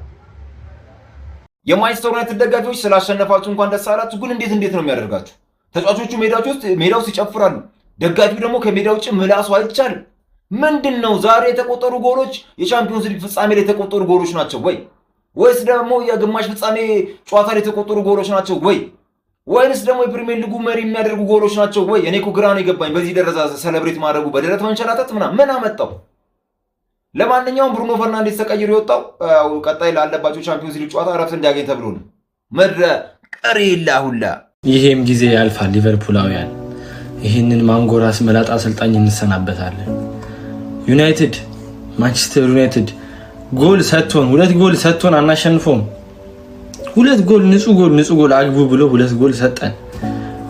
የማንቸስተር ዩናይትድ ደጋፊዎች ስላሸነፋችሁ እንኳን ደስ አላችሁ። ግን እንዴት ነው የሚያደርጋችሁ? ተጫዋቾቹ ሜዳው ውስጥ ይጨፍራሉ፣ ደጋፊው ደግሞ ከሜዳ ውጭ ምላሱ አይቻልም። ምንድን ነው ዛሬ የተቆጠሩ ጎሎች የቻምፒዮንስ ሊግ ፍጻሜ ላይ የተቆጠሩ ጎሎች ናቸው ወይስ ደግሞ የግማሽ ፍጻሜ ጨዋታ ላይ የተቆጠሩ ጎሎች ናቸው ወይንስ ደግሞ የፕሪሚየር ሊጉ መሪ የሚያደርጉ ጎሎች ናቸው ወይ? እኔ እኮ ግራ ነው የገባኝ። በዚህ ደረጃ ሰለብሬት ማድረጉ በደረት መንሸራተት ምን አመጣው? ለማንኛውም ብሩኖ ፈርናንዴስ ተቀይሮ የወጣው ቀጣይ ላለባቸው ቻምፒዮንስ ሊግ ጨዋታ እረፍት እንዲያገኝ ተብሎ ነው። መድረ ቀሪላ ሁላ
ይሄም ጊዜ ያልፋል። ሊቨርፑላውያን ይህንን ማንጎራስ መላጣ አሰልጣኝ እንሰናበታለን። ዩናይትድ ማንቸስተር ዩናይትድ ሁለት ጎል ሰጥቶን አናሸንፈውም። ሁለት ጎል ንጹህ ጎል አግቡ ብሎ ሁለት ጎል ሰጠን፣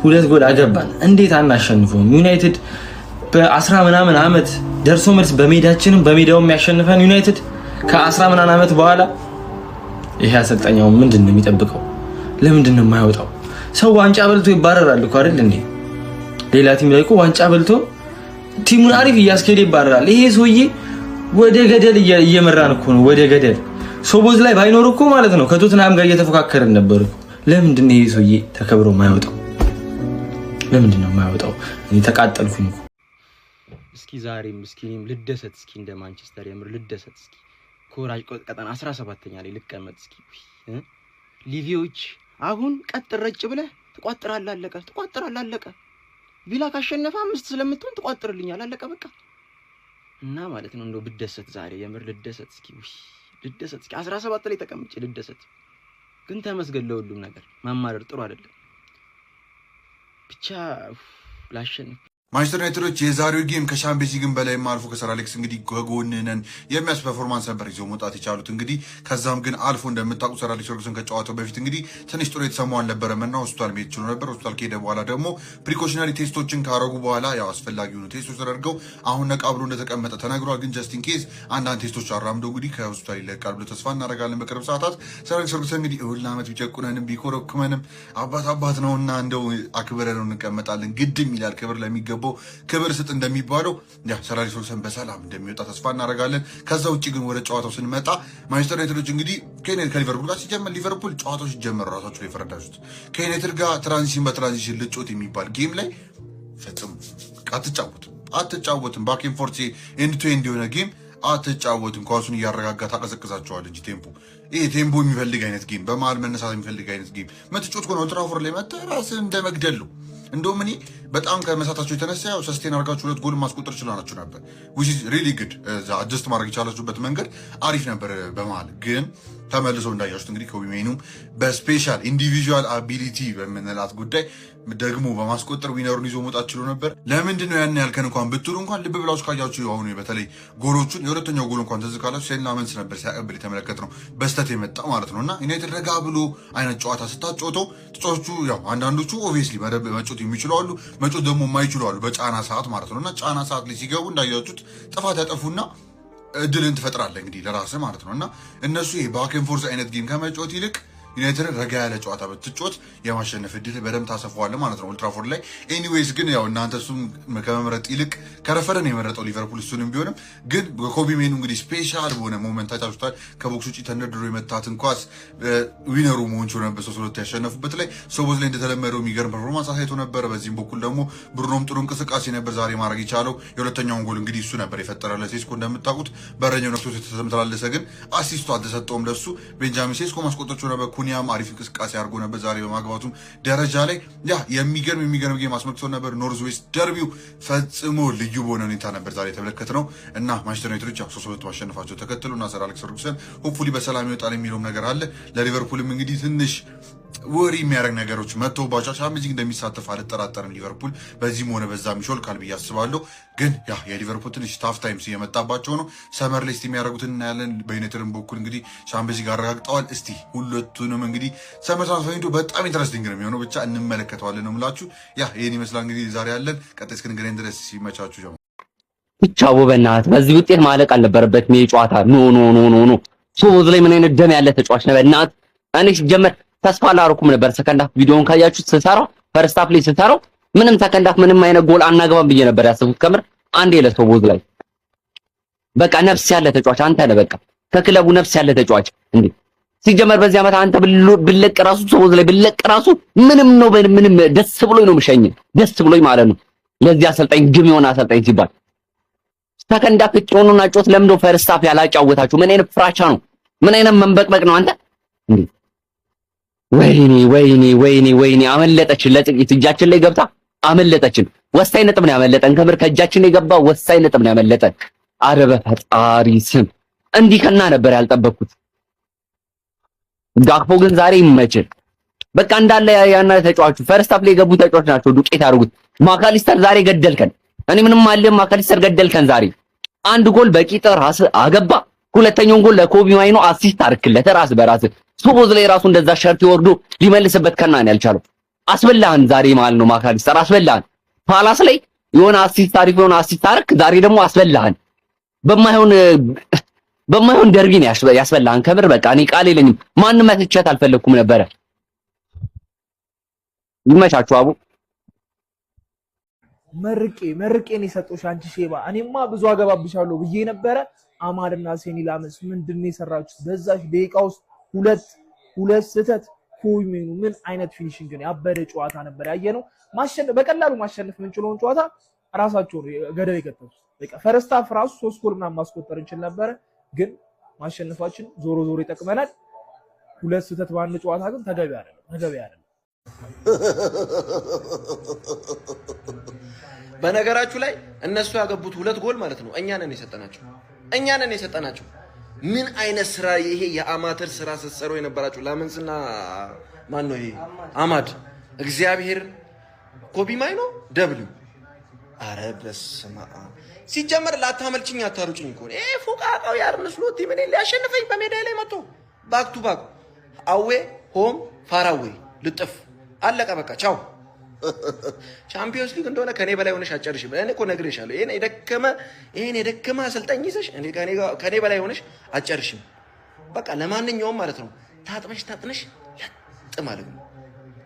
ሁለት ጎል አገባን። እንዴት አናሸንፈውም? ዩናይትድ በ10 ምናምን ዓመት ደርሶ መልስ በሜዳችንም በሜዳውም ያሸንፈን ዩናይትድ ከ10 ምናምን ዓመት በኋላ ይሄ አሰልጣኛው ምንድነው የሚጠብቀው? ለምንድነው የማይወጣው? ሰው ዋንጫ በልቶ ይባረራል እኮ አይደል እንዴ? ሌላ ቲም ላይ እኮ ዋንጫ በልቶ ቲሙን አሪፍ እያስኬደ ይባረራል። ይሄ ሰውዬ ወደ ገደል እየመራን እኮ ነው፣ ወደ ገደል። ሶቦዝ ላይ ባይኖር እኮ ማለት ነው ከቶትናም ጋር እየተፎካከረን ነበር እኮ። ለምንድን ነው ይሄ ሰውዬ ተከብሮ የማይወጣው? ለምንድን ነው የማይወጣው? እኔ ተቃጠልኩኝ እኮ።
እስኪ ዛሬም ምስኪንም ልደሰት፣ እስኪ እንደ ማንቸስተር የምር ልደሰት። እስኪ ኮራጅ ቀጠና 17ኛ ላይ ልቀመጥ እስኪ። ሊቪዎች አሁን ቀጥ ረጭ ብለህ ትቋጥራለህ፣ አለቀ። ቪላ ካሸነፈ 5 ስለምትሆን ትቋጥርልኛል፣ አለቀ በቃ። እና ማለት ነው እንደው ብደሰት ዛሬ የምር ልደሰት እስኪ። ልደሰት እስኪ 17 ላይ ተቀምጬ ልደሰት። ግን ተመስገን ለሁሉም ነገር። ማማረር ጥሩ አይደለም። ብቻ ላሸንፍ።
ማንቸስተር ዩናይትዶች የዛሬው ጌም ከሻምፒዮንስ ሊግም በላይ አልፎ ከሰር አሌክስ እንግዲህ ከጎንነን የሚያስ ፐርፎርማንስ ነበር ይዘው መውጣት የቻሉት። እንግዲህ ከዛም ግን አልፎ እንደምታውቁ ሰር አሌክስ ፈርጉሰን ከጨዋታው በፊት እንግዲህ ትንሽ ጥሩ የተሰማው አልነበረም እና ሆስፒታል መሄድ ችሎ ነበር። ሆስፒታል ከሄደ በኋላ ደግሞ ፕሪኮሽነሪ ቴስቶችን ካረጉ በኋላ ያው አስፈላጊ የሆኑ ቴስቶች ተደርገው አሁን ነቃ ብሎ እንደተቀመጠ ተነግሯል። ግን ጀስቲን ኬዝ አንዳንድ ቴስቶች አራምደው እንግዲህ ከሆስፒታል ይለቃል ብሎ ተስፋ እናደርጋለን በቅርብ ሰዓታት። ሰር አሌክስ ፈርጉሰን እንግዲህ ሁሉ ዓመት ቢጨቁነንም ቢኮረኩመንም አባት ነውና እንደው አክብረን እንቀመጣለን። ግድም ይላል ክብር ለሚገባው ክብር እንደሚባለው ሰር አሌክስ ፈርጉሰን በሰላም እንደሚወጣ ተስፋ እናደርጋለን። ከዛ ውጭ ግን ወደ ጨዋታው ስንመጣ ማንቸስተር ዩናይትዶች እንግዲህ ከሊቨርፑል ጋር ሲጀመር ሊቨርፑል ጨዋታው ሲጀመር ራሳቸው ላይ ፈረዳችሁት። ከዩናይትድ ጋር በትራንዚሽን ልጮት የሚባል ጌም ላይ ፈጽሞ አትጫወትም። ባክ ኤንድ ፎርት ኤንድ ቱ ኤንድ የሆነ ጌም አትጫወትም። ኳሱን እያረጋጋ ታቀዘቅዛቸዋል እንጂ ይሄ ቴምፖ የሚፈልግ አይነት ጌም፣ በመሀል መነሳት የሚፈልግ አይነት ጌም መትጮት ከሆነ ትራፎር ላይ መጥተህ ራስህን እንደመግደል ነው። እንደውም እኔ በጣም ከመሳታቸው የተነሳ ያው ሰስቴን አድርጋችሁ 2 ጎል ማስቆጠር ችላላችሁ ነበር። which is really good አጀስት ማድረግ የቻላችሁበት መንገድ አሪፍ ነበር። በመሀል ግን ተመልሶ እንዳያችሁት እንግዲህ ኮቢ ሜኑም በስፔሻል ኢንዲቪጁዋል አቢሊቲ በምንላት ጉዳይ ደግሞ በማስቆጠር ዊነሩን ይዞ መውጣት ችሎ ነበር። ለምንድን ነው ያን ያልከን እንኳን ብትሉ እንኳን ልብ ብላችሁ ካያችሁ አሁን በተለይ ጎሎቹን የሁለተኛው ጎል እንኳን ትዝ ካላችሁ ሴልና መንስ ነበር ሲያቀብል የተመለከትነው በስተት የመጣ ማለት ነው። እና ዩናይትድ ረጋ ብሎ አይነት ጨዋታ ስታጫወተው ተጫዋቾቹ ያው አንዳንዶቹ ኦብቪየስሊ መጮት የሚችሉ አሉ፣ መጮት ደግሞ የማይችሉ አሉ በጫና ሰዓት ማለት ነው። እና ጫና ሰዓት ላይ ሲገቡ እንዳያችሁት ጥፋት ያጠፉና እድልን ትፈጥራለህ እንግዲህ ለራስህ ማለት ነው። እና እነሱ ይሄ ባክ ኤንድ ፎርዝ አይነት ጌም ከመጫወት ይልቅ ዩናይትድ ረጋ ያለ ጨዋታ በትጮት የማሸነፍ እድል በደንብ ታሰፋዋለህ ማለት ነው ኦልትራፎርድ ላይ። ኤኒዌይስ ግን ያው እናንተ እሱም ከመምረጥ ይልቅ ከረፈረን የመረጠው ሊቨርፑል እሱንም ቢሆንም ግን በኮቢ ሜኑ እንግዲህ ስፔሻል በሆነ ሞመንት ታጫውታል። ከቦክስ ውጪ ተነድሮ የመታትን ኳስ ዊነሩ መሆን ችሎ ነበር። 3-2 ያሸነፉበት ላይ ሶቦዝ ላይ እንደተለመደው የሚገርም ፐርፎርማንስ አሳይቶ ነበር። በዚህም በኩል ደግሞ ብሩኖም ጥሩ እንቅስቃሴ ነበር ዛሬ ማድረግ የቻለው። የሁለተኛውን ጎል እንግዲህ እሱ ነበር የፈጠረለት ሴስኮ እንደምታውቁት በረኛው ነክቶ ተመላለሰ፣ ግን አሲስቱ አልተሰጠውም ለሱ። ቤንጃሚን ሴስኮ ማስቆጠቸው ነበር። ኩኒያም አሪፍ እንቅስቃሴ አድርጎ ነበር ዛሬ በማግባቱም ደረጃ ላይ ያ የሚገርም ጌም አስመልክቶ ነበር። ኖርዝ ዌስት ደርቢው ፈጽሞ ልዩ በሆነ ሁኔታ ነበር ዛሬ የተመለከትነው እና ማንቸስተር ዩናይትዶች 3-2 ማሸነፋቸው ተከትሎ እና ሰር አሌክስ ፈርጉሰን ሆፕፉሊ በሰላም ይወጣል የሚለውም ነገር አለ። ለሊቨርፑልም እንግዲህ ትንሽ ወሪ የሚያደርግ ነገሮች መጥተውባቸው ቻምፒየንስ ሊግ እንደሚሳተፍ አልጠራጠርም። ሊቨርፑል በዚህም ሆነ በዛም ይሾልካል ብዬ አስባለሁ። ግን ያ የሊቨርፑል ትንሽ ታፍ ታይምስ እየመጣባቸው ነው። ሰመር ላይ እስቲ የሚያደርጉትን እናያለን። በዩናይትድም በኩል እንግዲህ ቻምፒየንስ ሊግ አረጋግጠዋል። እስቲ ሁለቱንም እንግዲህ ሰመር ትራንስፈር በጣም ኢንትረስቲንግ ነው የሚሆነው። ብቻ እንመለከተዋለን ነው የምላችሁ። ያ ይህን ይመስላል እንግዲህ ዛሬ ያለን። ቀጣይ እስክንገናኝ ድረስ ሲመቻችሁ ጀምሮ
ብቻ በእናትህ በዚህ ውጤት ማለቅ አልነበረበትም ይሄ ጨዋታ። ኖ ሶቦዝ ላይ ምን አይነት ደም ያለ ተጫዋች ነው በእናትህ። እኔ ሲጀመር ተስፋ አላደረኩም ነበር። ሰከንድ ሃፍ ቪዲዮውን ካያችሁት ስሰራው ፈርስት ሃፍ ላይ ስሰራው ምንም ሰከንድ ሃፍ ምንም አይነት ጎል አናገባም ብዬ ነበር ያሰብኩት። ከምር አንዴ ለሶቦዝ ላይ በቃ ነፍስ ያለ ተጫዋች አንተ ነህ። በቃ ከክለቡ ነፍስ ያለ ተጫዋች እንዴ! ሲጀመር በዚህ ዓመት አንተ ብለቅ ራሱ ሶቦዝ ላይ ብለቅ ራሱ ምንም ነው ምንም ደስ ብሎኝ ነው የምሸኝ። ደስ ብሎኝ ማለት ነው። ለዚህ አሰልጣኝ ግም የሆነ አሰልጣኝ ሲባል ሰከንድ ሃፍ ጮኑና ጮት ለምዶ ፈርስት ሃፍ ያላጫወታችሁ ምን አይነት ፍራቻ ነው? ምን አይነት መንበቅበቅ ነው አንተ እንዴ! ወይኔ አመለጠችን። ለጥቂት እጃችን ላይ ገብታ አመለጠችን። ወሳኝ ነጥብ ነው ያመለጠን። ከምር ከእጃችን የገባ ወሳኝ ነጥብ ነው ያመለጠን። አረ በፈጣሪ ስም እንዲህ ከና ነበር ያልጠበቅኩት። ጋክፖ ግን ዛሬ ይመችል። በቃ እንዳለ ያና ተጫዋቹ ፈርስት ሃፍ ላይ የገቡ ተጫዋች ናቸው ዱቄት ያደርጉት። ማካሊስተር ዛሬ ገደልከን። እኔ ምንም አልልም። ማካሊስተር ገደልከን ዛሬ። አንድ ጎል በቂጥ ራስ አገባ። ሁለተኛውን ጎል ለኮቢ ማይኖ አሲስት አርክለት ራስ በራስ ሶቦዝ ላይ ራሱ እንደዛ ሸርት ይወርዶ ሊመልስበት ከናን ያልቻለው አስበላህን ዛሬ ማለት ነው። ማካሊስተር አስበላህን። ፓላስ ላይ የሆነ አሲስት አሪፍ የሆነ አሲስት አርክ፣ ዛሬ ደግሞ አስበላህን። በማይሆን ደርቢ ነው ያስበላህን። ከምር በቃ እኔ ቃል የለኝም። ማንም መትቸት አልፈለኩም ነበረ። ይመቻችሁ አቡ።
መርቄን የሰጠሁሽ አንቺ ሼባ። እኔማ ብዙ አገባብሻለሁ ብዬ ነበረ። አማድና ሴኒ ላመስ ምንድን ነው የሰራችሁት? በዛሽ ደቂቃ ውስጥ ሁለት ስህተት። ኮቢ ሜኑ ምን አይነት ፊኒሽንግ ነው! ያበደ ጨዋታ ነበር ያየነው። በቀላሉ ማሸነፍ የምንችለውን ጨዋታ ራሳቸው ገደብ የከተቱት። በቃ ፈርስት ሃፍ ራሱ 3 ጎል ምናምን ማስቆጠር እንችል ነበረ፣ ግን ማሸነፋችን ዞሮ ይጠቅመናል። ሁለት ስህተት ባንድ ጨዋታ ግን ተገቢ አይደለም።
በነገራችሁ ላይ እነሱ ያገቡት 2 ጎል ማለት ነው እኛ ነን የሰጠናቸው። ምን አይነት ስራ ይሄ! የአማተር ስራ ስትሰሩ የነበራችሁ ላመንስና ማን ነው ይሄ አማድ፣ እግዚአብሔር ኮቢ ማይኖ ደብሊው። አረ በስመ አብ! ሲጀመር ላታመልጭኝ አታሩጭኝ እኮ ይሄ ፎቃቃው ያርነ ስሎት ምን ሊያሸንፈኝ በሜዳ ላይ መጥቶ ባክ ቱ ባክ አዌ ሆም ፋራዌ ልጥፍ አለቀ በቃ ቻው። ቻምፒዮንስ ሊግ እንደሆነ ከኔ በላይ ሆነሽ አጨርሽ። እኔ እኮ ነግሬሻለሁ። ይሄን የደከመ አሰልጣኝ ይዘሽ ከኔ በላይ ሆነሽ አጨርሽም። በቃ ለማንኛውም ማለት ነው ታጥነሽ ለጥ ማለት ነው።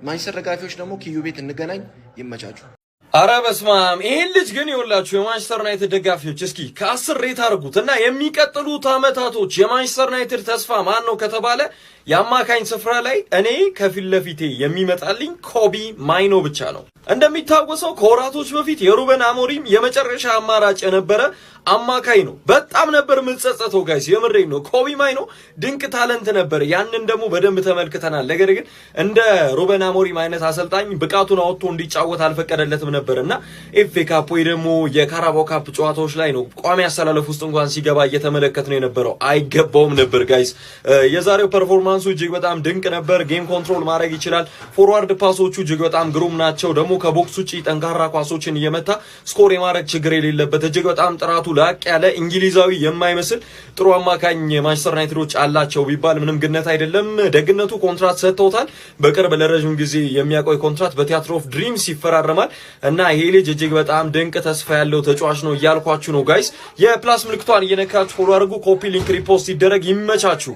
ማንቸስተር ደጋፊዎች ደግሞ ኪዩ ቤት እንገናኝ። ይመቻችሁ።
አረ በስማም ይሄን ልጅ ግን ይኸውላችሁ የማንቸስተር ዩናይትድ ደጋፊዎች እስኪ ከ10 ሬት አድርጉት እና የሚቀጥሉት አመታቶች የማንቸስተር ዩናይትድ ተስፋ ማን ነው ከተባለ የአማካኝ ስፍራ ላይ እኔ ከፊት ለፊቴ የሚመጣልኝ ኮቢ ማይኖ ብቻ ነው። እንደሚታወሰው ከወራቶች በፊት የሩበን አሞሪም የመጨረሻ አማራጭ የነበረ አማካኝ ነው። በጣም ነበር የምንጸጸተው ጋይስ፣ የምሬን ነው። ኮቢ ማይኖ ድንቅ ታለንት ነበር፣ ያንን ደግሞ በደንብ ተመልክተናል። ነገር ግን እንደ ሩበን አሞሪም አይነት አሰልጣኝ ብቃቱን አውጥቶ እንዲጫወት አልፈቀደለትም ነበርና ኤፍኤ ካፕ ወይ ደግሞ የካራባው ካፕ ጨዋታዎች ላይ ነው ቋሚ አሰላለፍ ውስጥ እንኳን ሲገባ እየተመለከት ነው የነበረው። አይገባውም ነበር ጋይስ። የዛሬው ፐርፎርማንሱ እጅግ በጣም ድንቅ ነበር። ጌም ኮንትሮል ማድረግ ይችላል። ፎርዋርድ ፓሶቹ እጅግ በጣም ግሩም ናቸው። ደግሞ ከቦክስ ውጪ ጠንካራ ኳሶችን እየመታ ስኮር የማድረግ ችግር የሌለበት እጅግ በጣም ጥራቱ ላቅ ያለ እንግሊዛዊ የማይመስል ጥሩ አማካኝ ማንቸስተር ዩናይትዶች አላቸው ቢባል ምንም ግነት አይደለም። ደግነቱ ኮንትራት ሰጥተውታል። በቅርብ ለረጅም ጊዜ የሚያቆይ ኮንትራት በቲያትር ኦፍ ድሪምስ ይፈራረማል እና ይሄ ልጅ እጅግ በጣም ድንቅ ተስፋ ያለው ተጫዋች ነው እያልኳችሁ ነው ጋይስ። የፕላስ ምልክቷን እየነካችሁ ፎሎ አድርጉ። ኮፒ ሊንክ ሪፖስት ይደረግ። ይመቻችሁ።